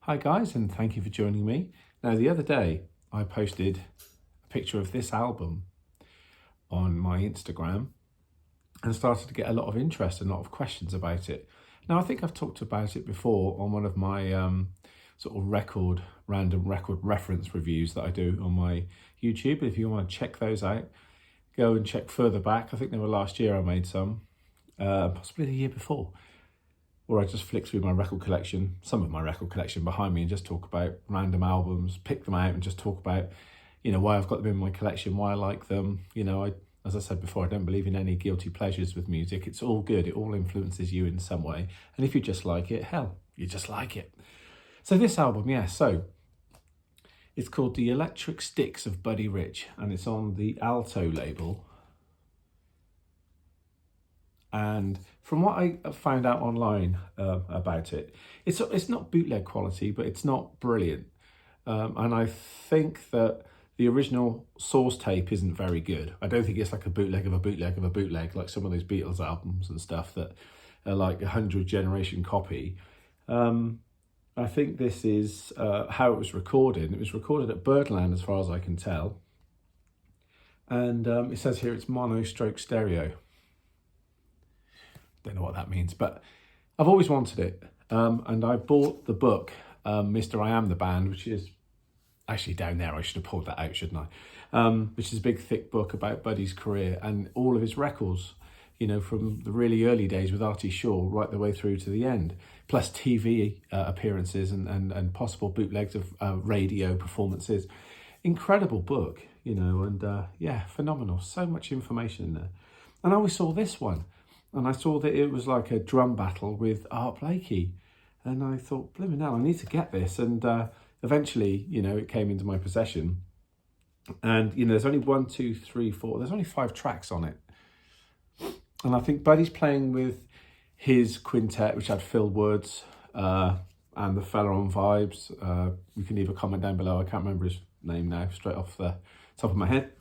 Hi guys, and thank you for joining me. Now, the other day I posted a picture of this album on my Instagram and started to get a lot of interest and a lot of questions about it. Now, I think I've talked about it before on one of my sort of random record reference reviews that I do on my YouTube. If you want to check those out, go and check further back. I think they were last year I made some, possibly the year before. Or I just flick through my record collection, some of my record collection behind me, and just talk about random albums, pick them out and just talk about, why I've got them in my collection, why I like them. As I said before, I don't believe in any guilty pleasures with music. It's all good. It all influences you in some way. And if you just like it, hell, you just like it. So this album, it's called The Electric Sticks of Buddy Rich, and it's on the Alto label. And from what I found out online about it, it's not bootleg quality, but it's not brilliant. And I think that the original source tape isn't very good. I don't think it's like a bootleg of a bootleg of a bootleg, like some of those Beatles albums and stuff that are like 100 generation copy. I think this is how it was recorded. It was recorded at Birdland, as far as I can tell. And it says here it's mono stroke stereo. Don't know what that means, but I've always wanted it. And I bought the book, Mr. I Am the Band, which is actually down there. I should have pulled that out, shouldn't I? Which is a big, thick book about Buddy's career and all of his records, from the really early days with Artie Shaw right the way through to the end, plus TV appearances and possible bootlegs of radio performances. Incredible book, and phenomenal. So much information in there. And I always saw this one. And I saw that it was like a drum battle with Art Blakey. And I thought, blimey hell, I need to get this. And eventually, it came into my possession. And, there's only 1, 2, 3, 4. There's only 5 tracks on it. And I think Buddy's playing with his quintet, which had Phil Woods and the fella on Vibes. You can leave a comment down below. I can't remember his name now, straight off the top of my head.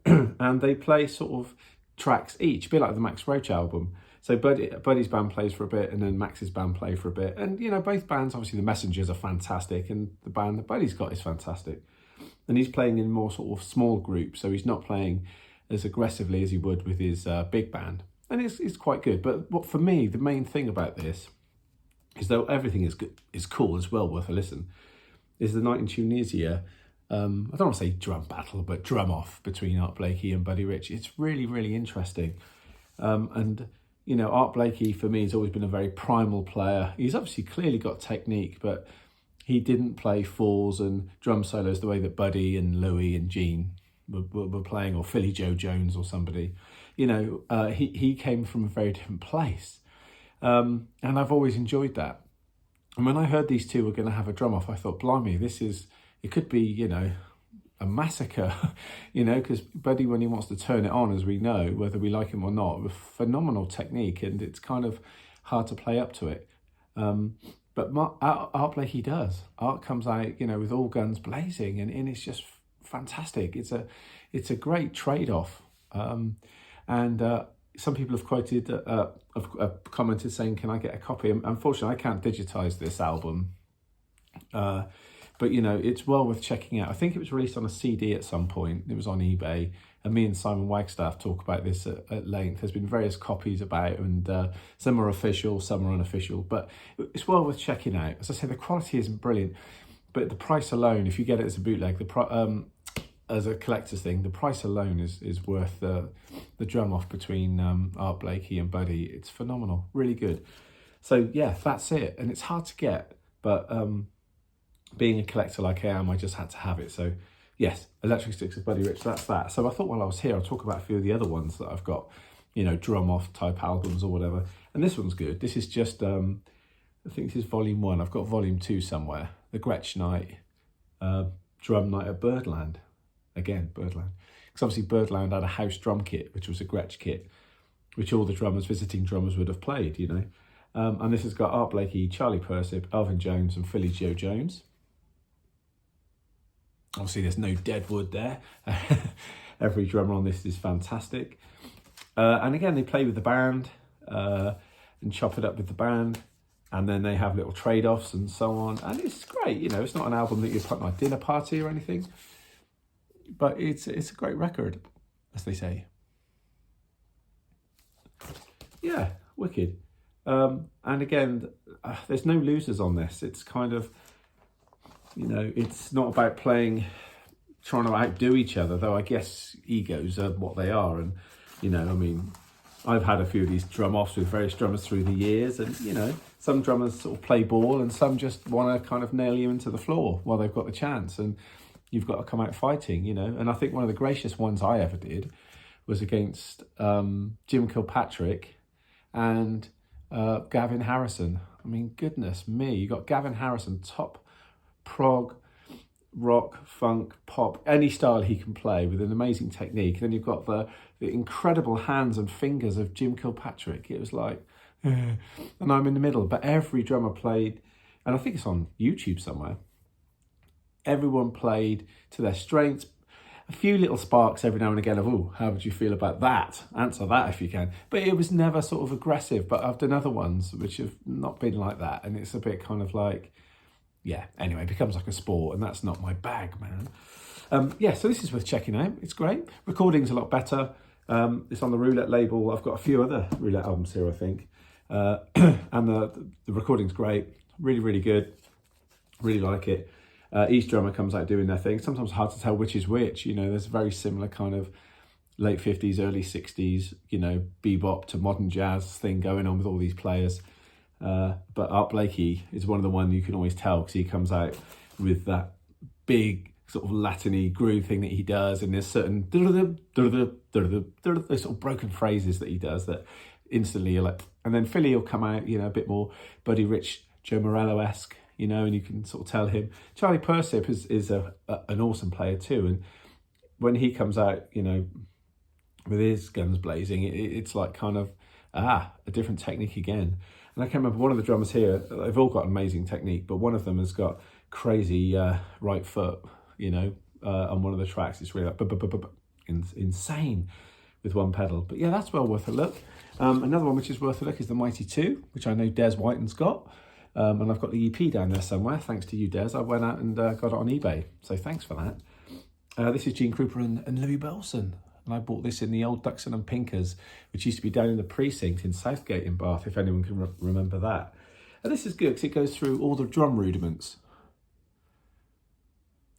And they play sort of tracks each, a bit like the Max Roach album. So Buddy's band plays for a bit, and then Max's band play for a bit. And, both bands, obviously the Messengers are fantastic, and the band that Buddy's got is fantastic. And he's playing in more sort of small groups, so he's not playing as aggressively as he would with his big band. And it's quite good. But what for me, the main thing about this is, though everything is good, is cool, as well worth a listen, is the night in Tunisia. I don't want to say drum battle, but drum off between Art Blakey and Buddy Rich. It's really, really interesting. And Art Blakey, for me, has always been a very primal player. He's obviously clearly got technique, but he didn't play falls and drum solos the way that Buddy and Louis and Gene were playing, or Philly Joe Jones or somebody. He came from a very different place. And I've always enjoyed that. And when I heard these two were going to have a drum off, I thought, blimey, it could be, a massacre, because Buddy, when he wants to turn it on, as we know, whether we like him or not, with phenomenal technique, and it's kind of hard to play up to it. But Art Blakey does. Art comes out, with all guns blazing, and it's just fantastic. It's a great trade-off. And some people have quoted, have commented saying, can I get a copy? Unfortunately, I can't digitize this album. But, it's well worth checking out. I think it was released on a CD at some point. It was on eBay. And me and Simon Wagstaff talk about this at length. There's been various copies about, and some are official, some are unofficial. But it's well worth checking out. As I say, the quality isn't brilliant. But the price alone, if you get it as a bootleg, as a collector's thing, the price alone is worth the drum off between Art Blakey and Buddy. It's phenomenal. Really good. So, yeah, that's it. And it's hard to get. But being a collector like I am, I just had to have it. So yes, Electric Sticks of Buddy Rich, that's that. So I thought while I was here, I'll talk about a few of the other ones that I've got, drum off type albums or whatever. And this one's good. This is just, I think this is volume 1. I've got volume 2 somewhere. The Gretsch Night, drum night at Birdland. Again, Birdland. Because obviously Birdland had a house drum kit, which was a Gretsch kit, which all the visiting drummers would have played, And this has got Art Blakey, Charlie Persip, Elvin Jones and Philly Joe Jones. Obviously, there's no Deadwood there. Every drummer on this is fantastic. And again, they play with the band and chop it up with the band. and then they have little trade-offs and so on, and it's great. You know, it's not an album that you put on a dinner party or anything, but it's a great record, as they say. Yeah, wicked. And again, there's no losers on this. It's kind of, you know, it's not about trying to outdo each other, though I guess egos are what they are. And, you know, I mean, I've had a few of these drum offs with various drummers through the years, and, you know, some drummers sort of play ball and some just want to kind of nail you into the floor while they've got the chance, and you've got to come out fighting, you know. And I think one of the gracious ones I ever did was against Jim Kilpatrick and Gavin Harrison. I mean, goodness me, you got Gavin Harrison, top prog, rock, funk, pop, any style he can play with an amazing technique. Then you've got the incredible hands and fingers of Jim Kilpatrick. It was like, and I'm in the middle. But every drummer played, and I think it's on YouTube somewhere, everyone played to their strengths. A few little sparks every now and again of, oh, how would you feel about that? Answer that if you can. But it was never sort of aggressive. But I've done other ones which have not been like that. And it's a bit kind of like, yeah, anyway, it becomes like a sport, and that's not my bag, man. Yeah, so this is worth checking out. It's great. Recording's a lot better. It's on the Roulette label. I've got a few other Roulette albums here, I think. And the recording's great. Really, really good. Really like it. Each drummer comes out doing their thing. Sometimes hard to tell which is which. You know, there's a very similar kind of late 50s, early 60s, you know, bebop to modern jazz thing going on with all these players. But Art Blakey is one of the ones you can always tell, because he comes out with that big sort of Latin-y groove thing that he does, and there's certain those sort of broken phrases that he does that instantly you're like, and then Philly will come out, you know, a bit more Buddy Rich, Joe Morello-esque, you know, and you can sort of tell him. Charlie Persip is an awesome player too, and when he comes out, you know, with his guns blazing, it's like kind of a different technique again. And I can remember one of the drummers here, they've all got amazing technique, but one of them has got crazy right foot, you know, on one of the tracks. It's really like insane with one pedal. But yeah, that's well worth a look. Another one which is worth a look is the Mighty 2, which I know Des Whiten's got. And I've got the EP down there somewhere, thanks to you, Des. I went out and got it on eBay, so thanks for that. This is Gene Krupa and Louis Belson. And I bought this in the old Duxton and Pinkers, which used to be down in the precinct in Southgate in Bath, if anyone can remember that. And this is good because it goes through all the drum rudiments.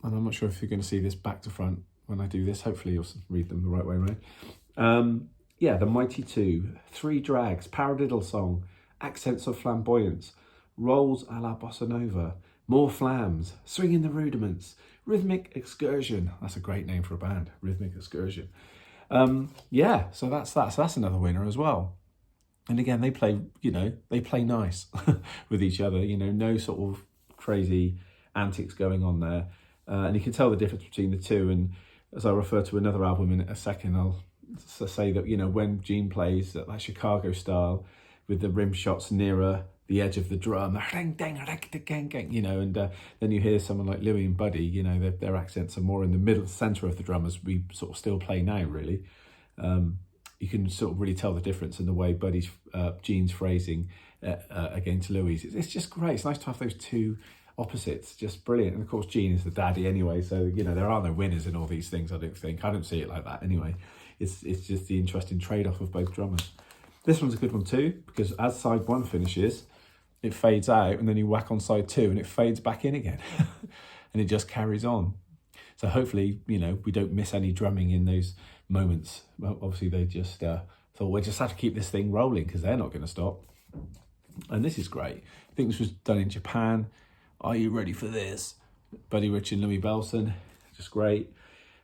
And I'm not sure if you're going to see this back to front when I do this. Hopefully you'll read them the right way around. Yeah, the Mighty 2, 3 drags, paradiddle song, accents of flamboyance, rolls a la bossa nova, more flams, swinging the rudiments, rhythmic excursion. That's a great name for a band, Rhythmic Excursion. Yeah, so that's that. So that's another winner as well. And again, they play, you know, they play nice with each other, you know, no sort of crazy antics going on there. And you can tell the difference between the two. And as I refer to another album in a second, I'll say that, you know, when Gene plays that Chicago style with the rim shots nearer the edge of the drum, you know, and then you hear someone like Louis and Buddy, you know, their accents are more in the middle, center of the drum, as we sort of still play now, really. You can sort of really tell the difference in the way Buddy's, Gene's phrasing against Louis. It's just great. It's nice to have those two opposites, just brilliant. And of course, Gene is the daddy anyway, so, you know, there are no winners in all these things, I don't think. I don't see it like that anyway. It's just the interesting trade-off of both drummers. This one's a good one too, because as side 1 finishes, it fades out, and then you whack on side 2 and it fades back in again. And it just carries on. So hopefully, you know, we don't miss any drumming in those moments. Well, obviously they just thought, we'll just have to keep this thing rolling because they're not going to stop. And this is great. I think this was done in Japan. Are you ready for this? Buddy Rich and Louis Belson, just great.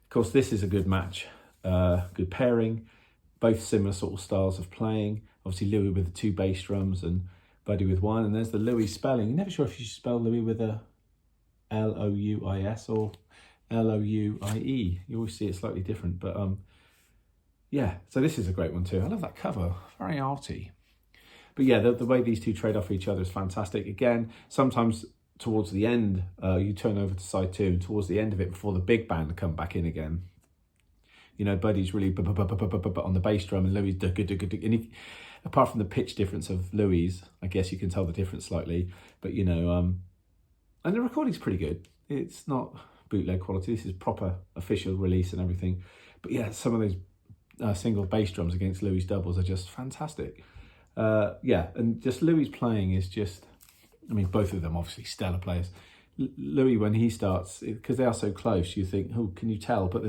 Of course, this is a good match, good pairing. Both similar sort of styles of playing. Obviously Louis with the 2 bass drums and Buddy with 1. And there's the Louis spelling. You're never sure if you should spell Louis with a L-O-U-I-S or L-O-U-I-E. You always see it slightly different. But yeah, so this is a great one too. I love that cover, very arty. But yeah, the way these two trade off each other is fantastic. Again, sometimes towards the end, you turn over to side 2, and towards the end of it, before the big band come back in again, You know, Buddy's really on the bass drum, and Louis and he, apart from the pitch difference of Louis, I guess you can tell the difference slightly. But you know, and the recording's pretty good. It's not bootleg quality. This is proper official release and everything. But yeah, some of those single bass drums against Louis' doubles are just fantastic. Yeah, and just Louis' playing is just, I mean, both of them obviously stellar players. Louis, when he starts, because they are so close, you think, oh, can you tell? But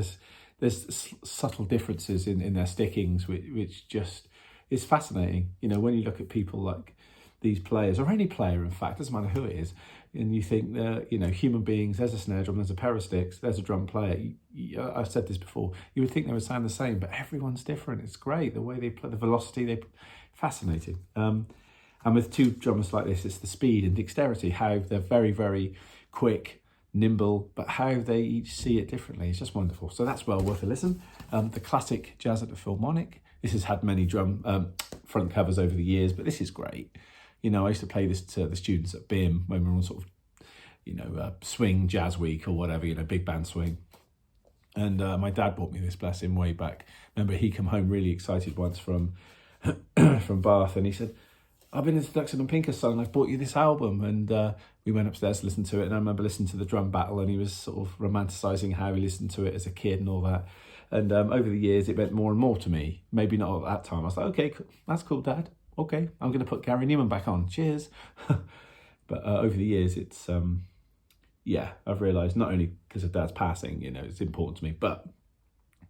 there's subtle differences in their stickings, which just is fascinating. You know, when you look at people like these players, or any player, in fact, doesn't matter who it is, and you think they're, you know, human beings, there's a snare drum, there's a pair of sticks, there's a drum player. I've said this before, you would think they would sound the same, but everyone's different. It's great, the way they play, the velocity, fascinating. And with two drummers like this, it's the speed and dexterity, how they're very, very quick, nimble, but how they each see it differently. It's just wonderful. So that's well worth a listen. The classic Jazz at the Philharmonic. This has had many drum front covers over the years, but this is great. You know, I used to play this to the students at BIM when we were on sort of, you know, swing jazz week or whatever, you know, big band swing. And my dad bought me this, bless him, way back. Remember, he came home really excited once from from Bath, and he said, I've been into Duxton and Pinkerson and I've bought you this album. And we went upstairs to listen to it, and I remember listening to the drum battle, and he was sort of romanticising how he listened to it as a kid and all that. And over the years, it meant more and more to me. Maybe not at that time. I was like, okay, that's cool, Dad. Okay, I'm going to put Gary Newman back on. Cheers. But over the years, it's, yeah, I've realised not only because of Dad's passing, you know, it's important to me, but,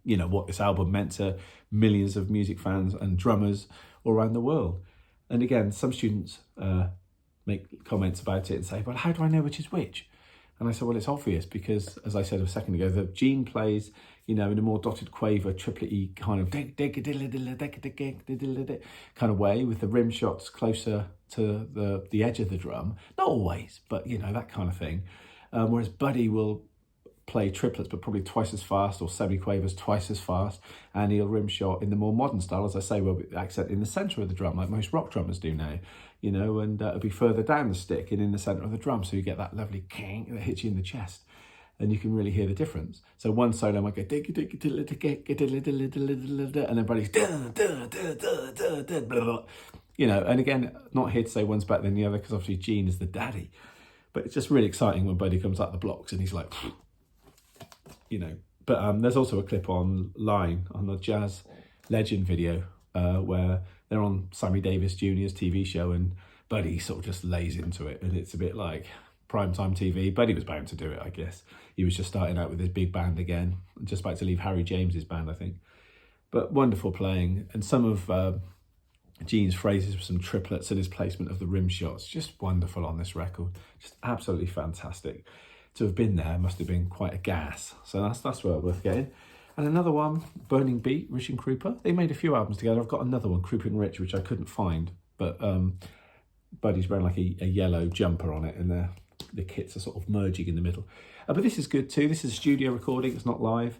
you know, what this album meant to millions of music fans and drummers all around the world. And again, some students make comments about it and say, well, how do I know which is which? And I said, well, it's obvious because, as I said a second ago, the Gene plays, you know, in a more dotted quaver, triplet-y kind of kind of way, with the rim shots closer to the edge of the drum. Not always, but, you know, that kind of thing. Whereas Buddy will play triplets, but probably twice as fast, or semi-quavers twice as fast, and he'll rim shot in the more modern style, as I say, where we accent in the centre of the drum, like most rock drummers do now, you know, and it'll be further down the stick and in the centre of the drum, so you get that lovely king that hits you in the chest, and you can really hear the difference. So one solo might go, and then Buddy's, you know, and again, not here to say one's better than the other, because obviously Gene is the daddy, but it's just really exciting when Buddy comes out the blocks and he's like, you know. But there's also a clip online on the Jazz Legend video where they're on Sammy Davis Jr.'s TV show, and Buddy sort of just lays into it, and it's a bit like primetime TV. Buddy was bound to do it, I guess. He was just starting out with his big band again, just about to leave Harry James's band, I think. But wonderful playing, and some of Gene's phrases with some triplets and his placement of the rim shots, just wonderful on this record. Just absolutely fantastic. To have been there must have been quite a gas. So that's well worth getting. And another one, Burning Beat, Rich and Krupa. They made a few albums together. I've got another one, Krupa and Rich, which I couldn't find. But Buddy's wearing like a yellow jumper on it, and the kits are sort of merging in the middle. But this is good too. This is a studio recording. It's not live.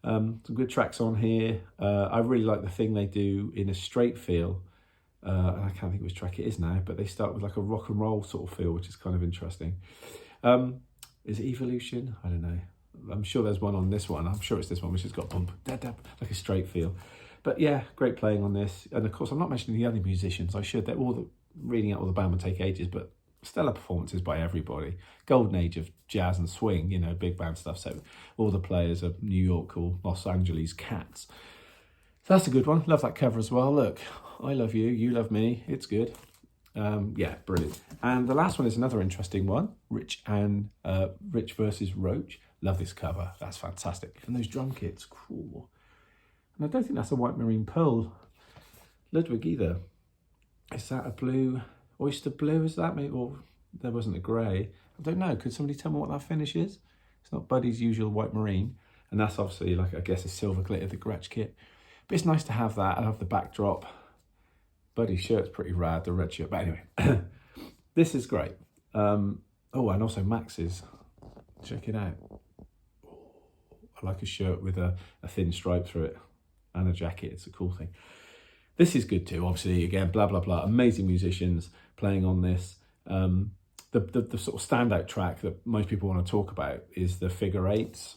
Some good tracks on here. I really like the thing they do in a straight feel. I can't think which track it is now, but they start with like a rock and roll sort of feel, which is kind of interesting. Is it Evolution? I don't know. I'm sure there's one on this one. I'm sure it's this one, which has got bump, dab, dab, like a straight feel. But yeah, great playing on this. And of course, I'm not mentioning the other musicians. I should. Reading out all the band would take ages, but stellar performances by everybody. Golden age of jazz and swing, you know, big band stuff. So all the players are New York or Los Angeles cats. So that's a good one. Love that cover as well. Look, I love you, you love me. It's good. Yeah, brilliant. And the last one is another interesting one, Rich versus Roach. Love this cover. That's fantastic. And those drum kits, cool. And I don't think that's a white marine pearl Ludwig either. Is that a blue, oyster blue? Is that maybe? Or there wasn't a grey. I don't know. Could somebody tell me what that finish is? It's not Buddy's usual white marine. And that's obviously like, I guess, a silver glitter, the Gretsch kit. But it's nice to have that. I love the backdrop. Buddy's shirt's pretty rad, the red shirt. But anyway, this is great. Oh, and also Max's. Check it out. I like a shirt with a thin stripe through it and a jacket. It's a cool thing. This is good too, obviously. Again, blah, blah, blah. Amazing musicians playing on this. The sort of standout track that most people want to talk about is the figure eights,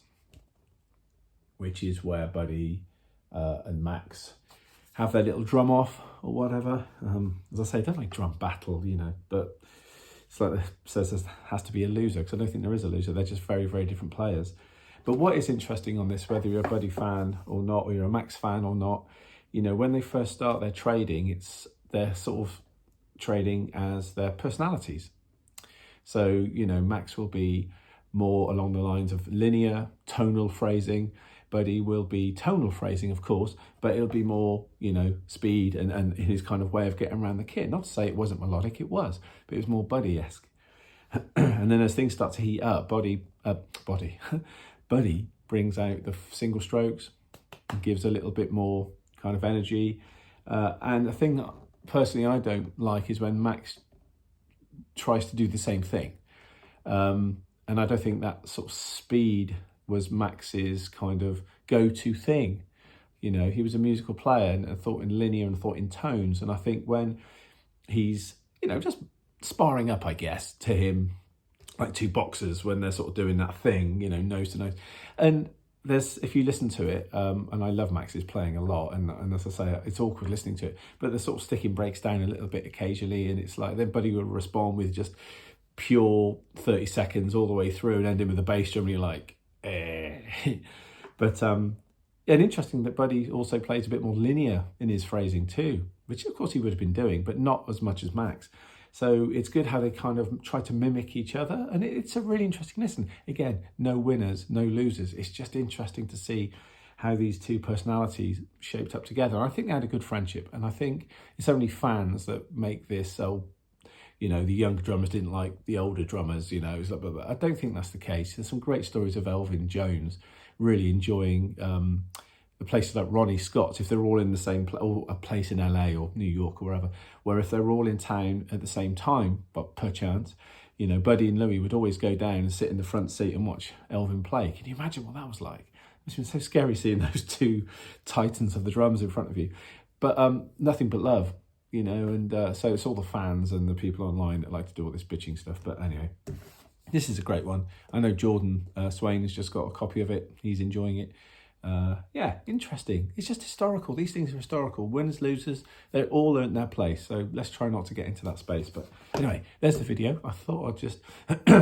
which is where Buddy and Max have their little drum off or whatever. As I say, I don't like drum battle, you know, but it's like it says there has to be a loser, because I don't think there is a loser. They're just very, very different players. But what is interesting on this, whether you're a Buddy fan or not, or you're a Max fan or not, you know, when they first start their trading, they're sort of trading as their personalities. So, you know, Max will be more along the lines of linear, tonal phrasing. Buddy will be tonal phrasing, of course, but it'll be more, you know, speed and his kind of way of getting around the kit. Not to say it wasn't melodic, it was, but it was more Buddy-esque. And then as things start to heat up, Buddy brings out the single strokes, gives a little bit more kind of energy. And the thing that personally I don't like is when Max tries to do the same thing. And I don't think that sort of speed was Max's kind of go-to thing. You know, he was a musical player and thought in linear and thought in tones. And I think when he's, you know, just sparring up, I guess, to him, like two boxers when they're sort of doing that thing, you know, nose to nose. And if you listen to it, and I love Max's playing a lot, and as I say, it's awkward listening to it, but the sort of sticking breaks down a little bit occasionally, and it's like then Buddy will respond with just pure 30 seconds all the way through and ending with a bass drum, and you're like, eh. But and interesting that Buddy also plays a bit more linear in his phrasing too, which of course he would have been doing, but not as much as Max. So it's good how they kind of try to mimic each other, and it's a really interesting listen. Again, no winners, no losers. It's just interesting to see how these two personalities shaped up together. I think they had a good friendship, and I think it's only fans that make this, you know, the younger drummers didn't like the older drummers, you know. It's like, but I don't think that's the case. There's some great stories of Elvin Jones really enjoying the places like Ronnie Scott's, if they're all in the same place, or a place in LA or New York or wherever, where if they're all in town at the same time, but perchance, you know, Buddy and Louie would always go down and sit in the front seat and watch Elvin play. Can you imagine what that was like? It's been so scary seeing those two titans of the drums in front of you. But nothing but love, you know, and so it's all the fans and the people online that like to do all this bitching stuff. But anyway, this is a great one. I know Jordan Swain has just got a copy of it. He's enjoying it. Yeah, interesting. It's just historical. These things are historical. Winners, losers, they all earned their place. So let's try not to get into that space. But anyway, there's the video. I thought I'd just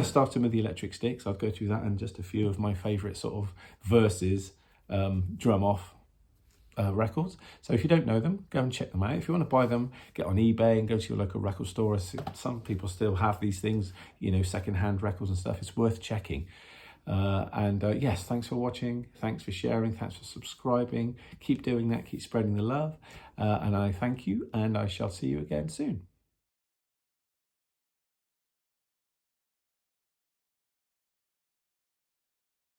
start with the electric sticks. I'll go through that and just a few of my favourite sort of verses, drum off records. So if you don't know them, go and check them out. If you want to buy them, get on eBay and go to your local record store. Some people still have these things, you know, second-hand records and stuff. It's worth checking. Yes, thanks for watching, thanks for sharing, thanks for subscribing. Keep doing that, keep spreading the love, and I thank you, and I shall see you again soon.